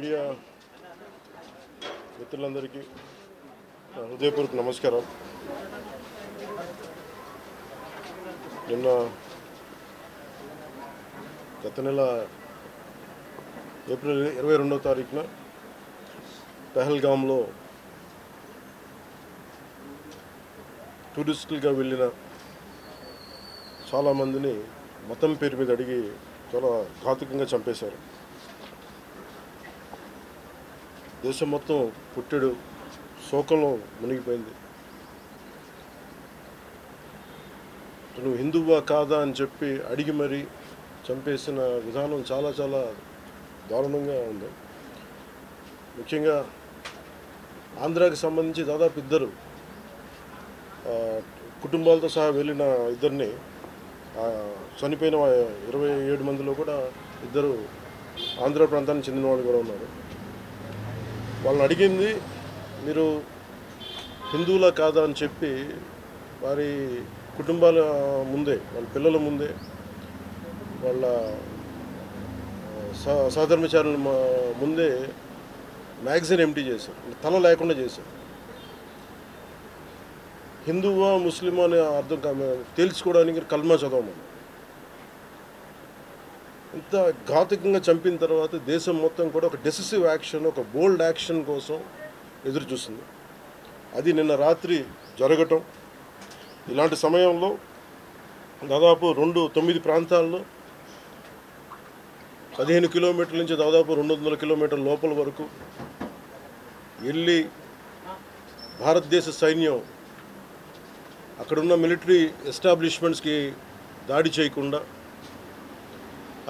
Media మిత్రులందరికీ హృదయపూర్వక నమస్కారం. నిన్న గత నెల ఏప్రిల్ 22వ తారీఖున పెహల్గాంలో టూరిస్టులుగా వెళ్ళిన చాలామందిని మతం పేరు మీద అడిగి చాలా ఘాతుకంగా చంపేశారు. దేశం మొత్తం పుట్టెడు శోకంలో మునిగిపోయింది. నువ్వు హిందువా కాదా అని చెప్పి అడిగి మరీ చంపేసిన విధానం చాలా చాలా దారుణంగా ఉంది. ముఖ్యంగా ఆంధ్రాకి సంబంధించి దాదాపు ఇద్దరు కుటుంబాలతో సహా వెళ్ళిన ఇద్దరిని చనిపోయిన 27 మందిలో కూడా ఇద్దరు ఆంధ్ర ప్రాంతానికి చెందిన వాళ్ళు కూడా ఉన్నారు. వాళ్ళని అడిగింది మీరు హిందువులా కాదా అని చెప్పి వారి కుటుంబాల ముందే, వాళ్ళ పిల్లల ముందే, వాళ్ళ సహధర్మచారుల ముందే మ్యాగజైన్ ఎంటీ చేశారు, తల లేకుండా చేశారు. హిందువా ముస్లిమా అనే అర్థం తేల్చుకోవడానికి కల్మా చదవమని. ఇంత ఘాతుకంగా చంపిన తర్వాత దేశం మొత్తం కూడా ఒక డెసిసివ్ యాక్షన్, ఒక బోల్డ్ యాక్షన్ కోసం ఎదురు చూస్తుంది. అది నిన్న రాత్రి జరగటం. ఇలాంటి సమయంలో దాదాపు 9 ప్రాంతాల్లో 15 కిలోమీటర్ల నుంచి దాదాపు 200 కిలోమీటర్ల లోపల వరకు వెళ్ళి భారతదేశ సైన్యం అక్కడున్న మిలిటరీ ఎస్టాబ్లిష్మెంట్స్కి దాడి చేయకుండా,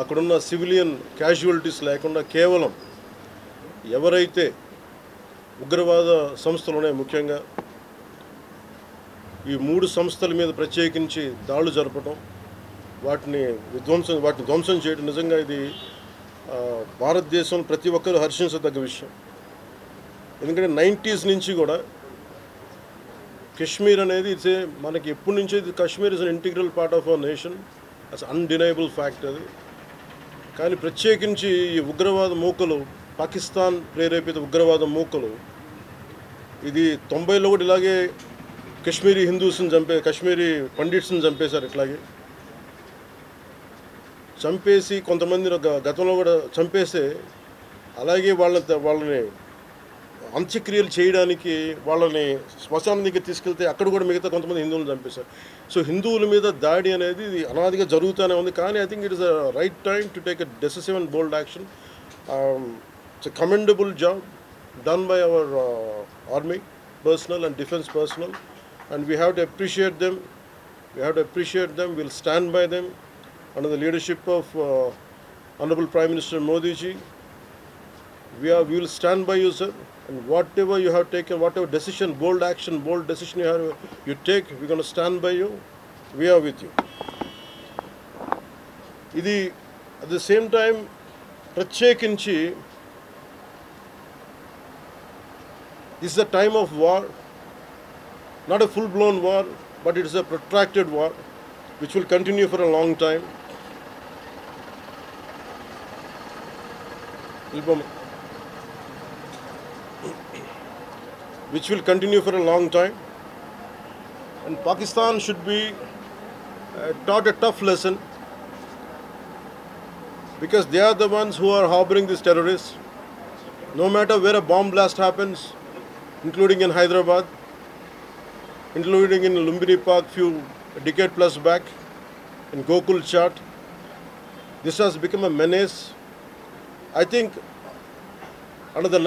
అక్కడున్న సివిలియన్ క్యాజువాలిటీస్ లేకుండా కేవలం ఎవరైతే ఉగ్రవాద సంస్థలు ఉన్నాయో, ముఖ్యంగా ఈ 3 సంస్థల మీద ప్రత్యేకించి దాడులు జరపడం, వాటిని ధ్వంసం చేయడం నిజంగా ఇది భారతదేశం ప్రతి ఒక్కరూ హర్షించదగ్గ విషయం. ఎందుకంటే 90s నుంచి కూడా కశ్మీర్ అనేది మనకి ఎప్పటి నుంచో Kashmir is an integral part of our nation, as undeniable fact అది. కానీ ప్రత్యేకించి ఈ ఉగ్రవాద మూకలు, పాకిస్తాన్ ప్రేరేపిత ఉగ్రవాద మూకలు, ఇది 90లో కూడా ఇలాగే కాశ్మీరీ హిందూస్ని కాశ్మీరీ పండిట్స్ని చంపేశారు. ఇట్లాగే చంపేసి కొంతమంది గతంలో కూడా చంపేస్తే అలాగే వాళ్ళని అంత్యక్రియలు చేయడానికి వాళ్ళని శ్మశానం దగ్గర తీసుకెళ్తే అక్కడ కూడా మిగతా కొంతమంది హిందువులను చంపేశారు. సో హిందువుల మీద దాడి అనేది ఇది అనాదిగా జరుగుతూనే ఉంది. కానీ I think it is a right time to take a decisive and bold action. It's a commendable job done by our army personnel and defense personnel, and we have to appreciate them. We'll stand by them under the leadership of Honorable Prime Minister Modi ji. We will stand by you, sir, and whatever you have taken, whatever decision, bold decision you take, we're going to stand by you. We are with you. Idi at the same time ప్రత్యేకించి this is a time of war, not a full-blown war, but it is a protracted war which will continue for a long time. And Pakistan should be taught a tough lesson, because they are the ones who are harboring these terrorists. No matter where a bomb blast happens, including in Hyderabad, including in Lumbini Park a decade plus back, in Gokul Chat, this has become a menace. I think under the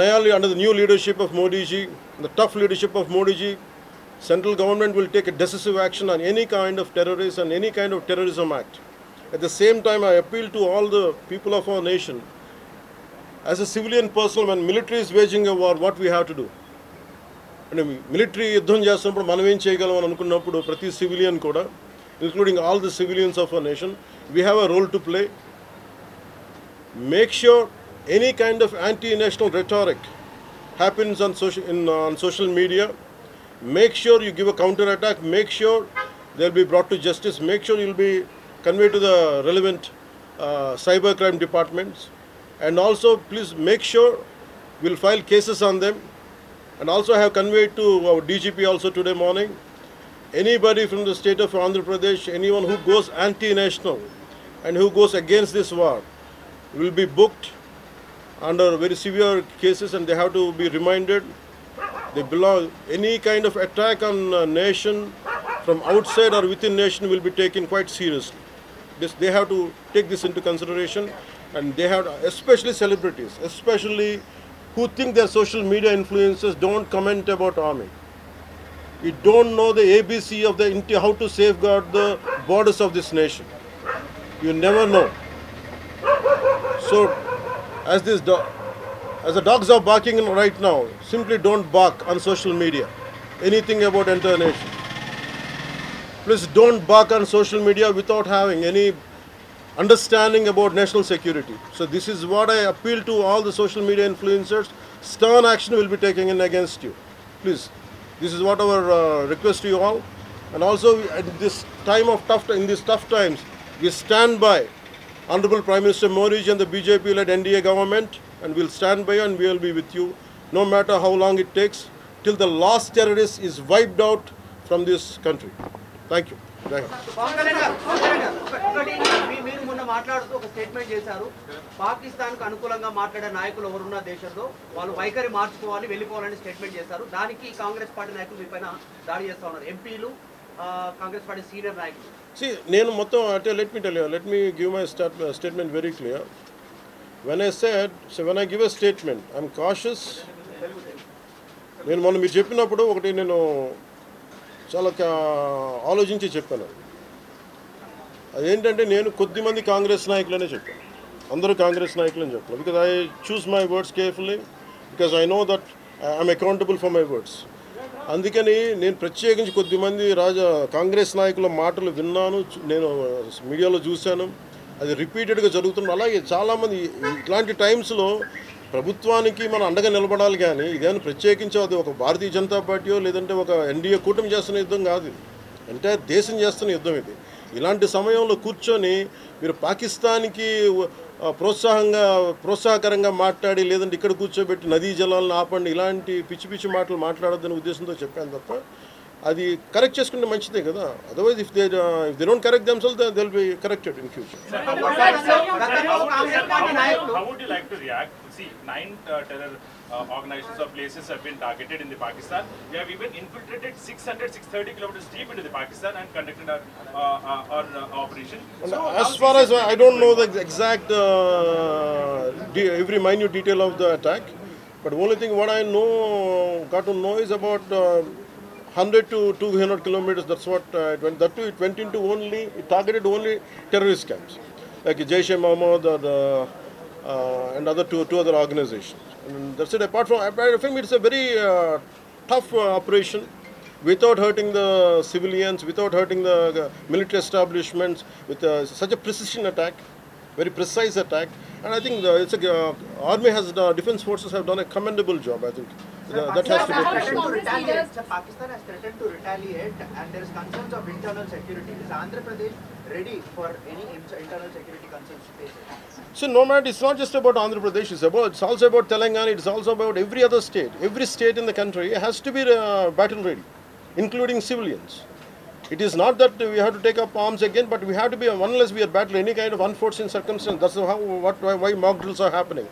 new leadership of Modi ji, the tough leadership of Modi ji, central government will take a decisive action on any kind of terrorist and any kind of terrorism act. At the same time, I appeal to all the people of our nation, as a civilian person, when military is waging a war, what we have to do? Military యుద్ధం చేస్తున్నప్పుడు మనం ఏం చేయగలం అని అనుకున్నప్పుడు ప్రతి civilian కూడా, including all the civilians of our nation, we have a role to play. Make sure any kind of anti-national rhetoric happens on social media. Make sure you give a counter-attack. Make sure they'll be brought to justice. Make sure you'll be conveyed to the relevant cybercrime departments. And also, please make sure we'll file cases on them. And also, I have conveyed to our DGP also today morning, anybody from the state of Andhra Pradesh, anyone who goes anti-national and who goes against this war will be booked under very severe cases, and they have to be reminded they belong. Any kind of attack on a nation from outside or within nation will be taken quite seriously. They have to take this into consideration, and they have, especially celebrities, especially who think they're social media influencers, don't comment about army. You don't know the ABC of the how to safeguard the borders of this nation. You never know. So, as the dogs are barking right now, simply don't bark on social media. Anything about entire nation. Please don't bark on social media without having any understanding about national security. So this is what I appeal to all the social media influencers. Stern action will be taken in against you. Please, this is what our request to you all. And also, at this time of in these tough times, we stand by Honorable Prime Minister Modi and the BJP-led NDA government, and we'll stand by you and we will be with you, no matter how long it takes, till the last terrorist is wiped out from this country. Thank you. మీరు మొన్న మాట్లాడుతూ ఒక statement చేశారు, పాకిస్తాన్ కు అనుకూలంగా మాట్లాడే నాయకులు ఎవరున్న దేశంలో వాళ్ళు వైఖరి మార్చుకోవాలి, వెళ్ళిపోవాలని స్టేట్మెంట్ చేశారు. దానికి కాంగ్రెస్ పార్టీ నాయకులు మీ పైన దాడి చేస్తా ఉన్నారు, ఎంపీలు, కాంగ్రెస్ పార్టీ సీనియర్ నాయకులు. See, నేను మొత్తం అంటే let me give my statement very clear. When I give a statement, I'm cautious. నేను మొన్న మీరు చెప్పినప్పుడు ఒకటి నేను చాలా ఆలోచించి చెప్పాను. అదేంటంటే నేను కొద్దిమంది కాంగ్రెస్ నాయకులనే చెప్పాను, అందరూ కాంగ్రెస్ నాయకులని చెప్పాను. Because I choose my words carefully, because I know that I'm accountable for my words. అందుకని నేను ప్రత్యేకించి కొద్దిమంది కాంగ్రెస్ నాయకుల మాటలు విన్నాను, నేను మీడియాలో చూశాను, అది రిపీటెడ్గా జరుగుతుంది. అలాగే చాలామంది ఇట్లాంటి టైమ్స్లో ప్రభుత్వానికి మనం అండగా నిలబడాలి, కానీ ఇదేమైనా ప్రత్యేకించి అది ఒక భారతీయ జనతా పార్టీయో లేదంటే ఒక ఎన్డీఏ కూటమి చేస్తున్న యుద్ధం కాదు, ఇది ఎంటైర్ దేశం చేస్తున్న యుద్ధం ఇది. ఇలాంటి సమయంలో కూర్చొని మీరు పాకిస్తాన్కి ప్రోత్సాహకరంగా మాట్లాడి లేదంటే ఇక్కడ కూర్చోబెట్టి నదీ జలాలను ఆపండి, ఇలాంటి పిచ్చి పిచ్చి మాటలు మాట్లాడొద్దనే ఉద్దేశంతో చెప్పాను తప్ప, అది కరెక్ట్ చేసుకుంటే మంచిదే కదా. Otherwise if they don't correct themselves they will be corrected in future. How would you like to react? See, 9 terror organizations or places have been targeted in the Pakistan. They have even infiltrated 630 kilometers deep into the Pakistan and conducted our operation. So as far as I don't know the exact every minute detail of the attack, but only thing what I got to know is about 100 to 200 kilometers. That's what it went. That too, it went into it targeted only terrorist camps like Jaish-e-Mohammed and other two other organizations. And that's it. Apart from it's a very tough operation, without hurting the civilians, without hurting the military establishments, with such a precision attack, very precise attack. And I think army defense forces have done a commendable job. I think that has to be appreciated. Pakistan has threatened to retaliate, and there is concerns of internal security. Is Andhra Pradesh ready for any internal security concerns to face it? So no matter, it's not just about Andhra Pradesh. It's also about Telangana. It's also about every other state. Every state in the country has to be battle ready, including civilians. It is not that we have to take up arms again, but we have to be, unless we are battling any kind of unforeseen circumstance. That's why mock drills are happening.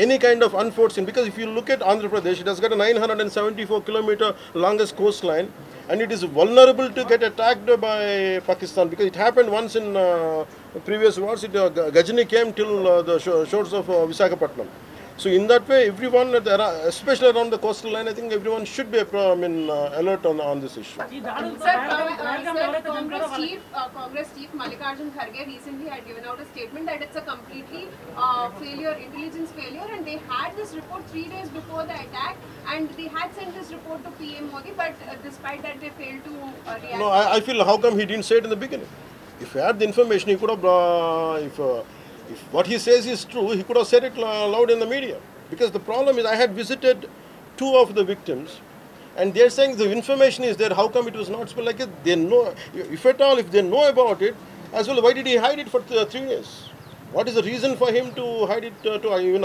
Any kind of unforeseen, because if you look at Andhra Pradesh, it has got a 974-kilometer longest coastline, and it is vulnerable to get attacked by Pakistan, because it happened once in previous wars. Gajini came till the shores of Visakhapatnam. So in that way, everyone, especially around the coastal line, I think everyone should be alert on this issue. Sir, Congress Chief Mallikarjun Kharge recently had given out a statement that it's a completely intelligence failure, and they had this report 3 days before the attack, and they had sent this report to PM Modi, but despite that they failed to react. No, I feel how come he didn't say it in the beginning? If he had the information, he could have, if what he says is true, he could have said it loud in the media. Because the problem is, I had visited 2 of the victims, and they're saying the information is there. How come it was not spelled like it? They know, if at all, if they know about it, as well, why did he hide it for 3 years? What is the reason for him to hide it? I even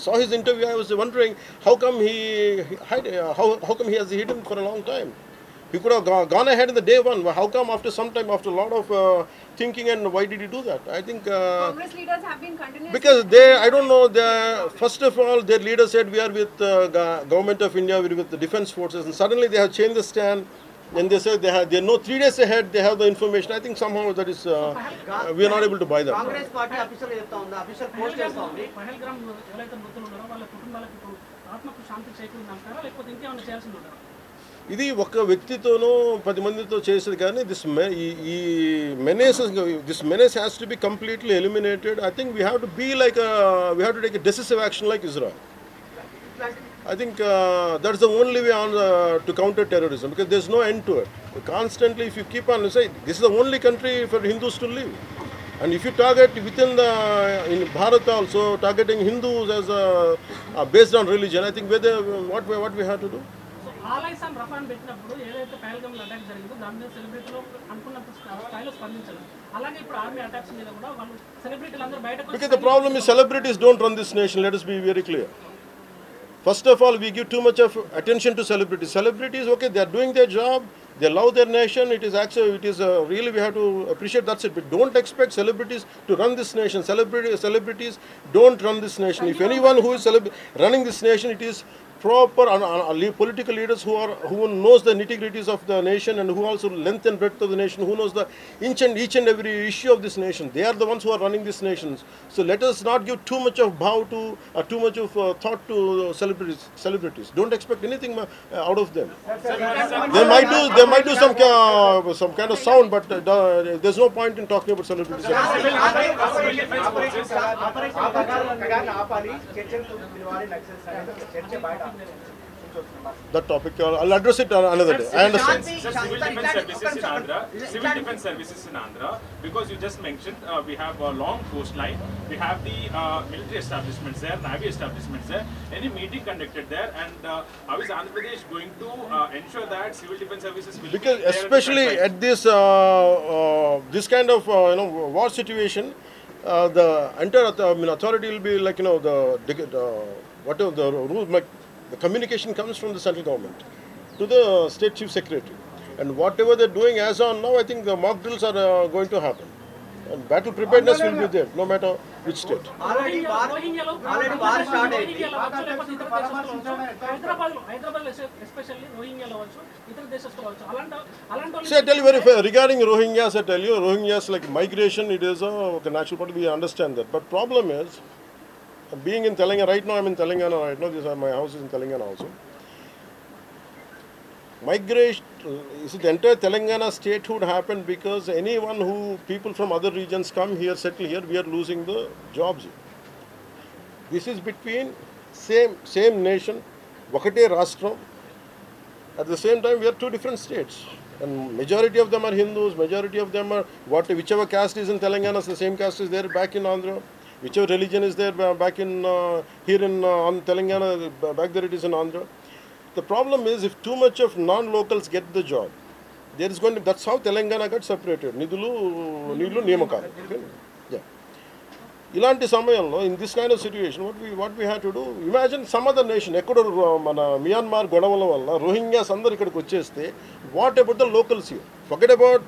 saw his interview. I was wondering how come he how come he has hidden for a long time. He could have gone ahead in the day one. How come after some time, after a lot of thinking, and why did he do that? I think Congress leaders have been continuously... because I don't know, first of all, their leader said we are with government of India, we are with the defense forces, and suddenly they have changed the stand, and they said they know 3 days ahead, they have the information. I think somehow that is, we are not able to buy that. Congress party official official post చేస్తోంది. ఇది ఒక వ్యక్తితోనో 10 మందితో చేసేది కానీ this menace has to be completely eliminated. I think we have to be like we have to take a decisive action like Israel. I think that's the only way on to counter terrorism, because there's no end to it. Constantly, if you keep on saying this is the only country for Hindus to live, and if you target within in Bharat also targeting Hindus as based on religion, I think what we have to do. ఆలైస్ and రఫాన్ పెట్టినప్పుడు ఏదైతే పహల్గామ్లో attack జరిగిందో దాని మీద సెలబ్రిటీలో అనుకున్నంత స్థాయిలో స్పందించారు. అలాగే ఇప్పుడు ఆర్మీ అటాక్స్ మీద కూడా వాళ్ళు సెలబ్రిటీలు అందరూ బయటకు... Because the problem is celebrities don't run this nation. Let us be very clear. First of all, we give too much of attention to celebrities. Celebrities, okay, they are doing their job. They love their nation. It is actually, really we have to appreciate. That's it. But don't expect celebrities to run this nation. Celebrities don't run this nation. If anyone who is running this nation, it is proper political leaders who knows the nitty-gritties of the nation, and who also length and breadth of the nation, who knows the each and every issue of this nation. They are the ones who are running this nation. So let us not give too much of bow to too much of thought to celebrities. Don't expect anything out of them. They might do some kind of sound, but there's no point in talking about celebrities. That topic, I'll address it another day. I understand. Civil defense services in Andhra, because you just mentioned we have a long coastline, we have the military establishments there, navy establishments there. Any meeting conducted there, and how is Andhra Pradesh going to ensure that civil defense services will because be there especially at this kind of war situation, the entire authority will be like whatever the rules, like the communication comes from the central government to the state chief secretary, and whatever they're doing as on now, I think the mock drills are going to happen, and battle preparedness will be there no matter which state. Already war started. Hyderabad especially రోహింగ్యాలో వచ్చు, ఇతర దేశస్తులు వచ్చు, అలాంటి... See, I tell you very fair regarding Rohingyas. I tell you, Rohingyas, like migration, it is a natural part. We understand that, but problem is, being in Telangana right now, I'm in Telangana right now. My house is in Telangana also. Migration, the entire Telangana statehood happened because people from other regions come here, settle here. We are losing the jobs here. This is between same nation, Vakate Rashtra. At the same time, we are two different states, and majority of them are Hindus. Majority of them are whichever caste is in Telangana, the same caste is there back in Andhra. Whichever religion is there back in here in Telangana, back there it is in Andhra. The problem is, if too much of non-locals get the job, there is going to. That's how Telangana got separated. Nidulu Niyamakalu. Yeah. Ilanti samayamlo, in this kind of situation, what we have to do? Imagine some other nation, Myanmar godavala valla Rohingyas andaru ikkadiki vacheste. What about the locals here? Forget about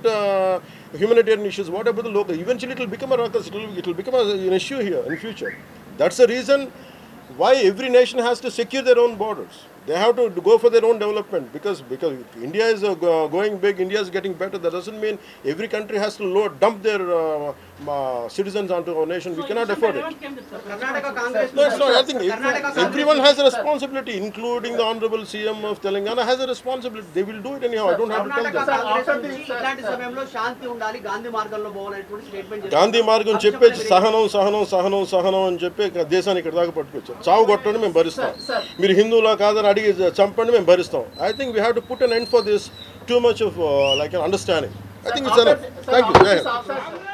humanitarian issues. What about the local? Eventually, it will become a ruckus. It will become an issue here in future. That's the reason why every nation has to secure their own borders. They have to go for their own development, because India is going big, India is getting better. That doesn't mean every country has to dump their citizens onto our nation. We cannot afford it. No, it's not. I think everyone has a responsibility, including the Honorable CM of Telangana has a responsibility. They will do it anyhow. I don't have to tell them. Gandhi Margam చెప్పే సహనం అని చెప్పి దేశాన్ని ఇక్కడ దాకా పట్టుకొచ్చారు. చావు కొట్టండి మేము భరిస్తాం, మీరు హిందువులా కాదని అడిగి చంపండి మేము భరిస్తాం. I think we have to put an end for this too much of like an understanding. I think it's enough. Thank you.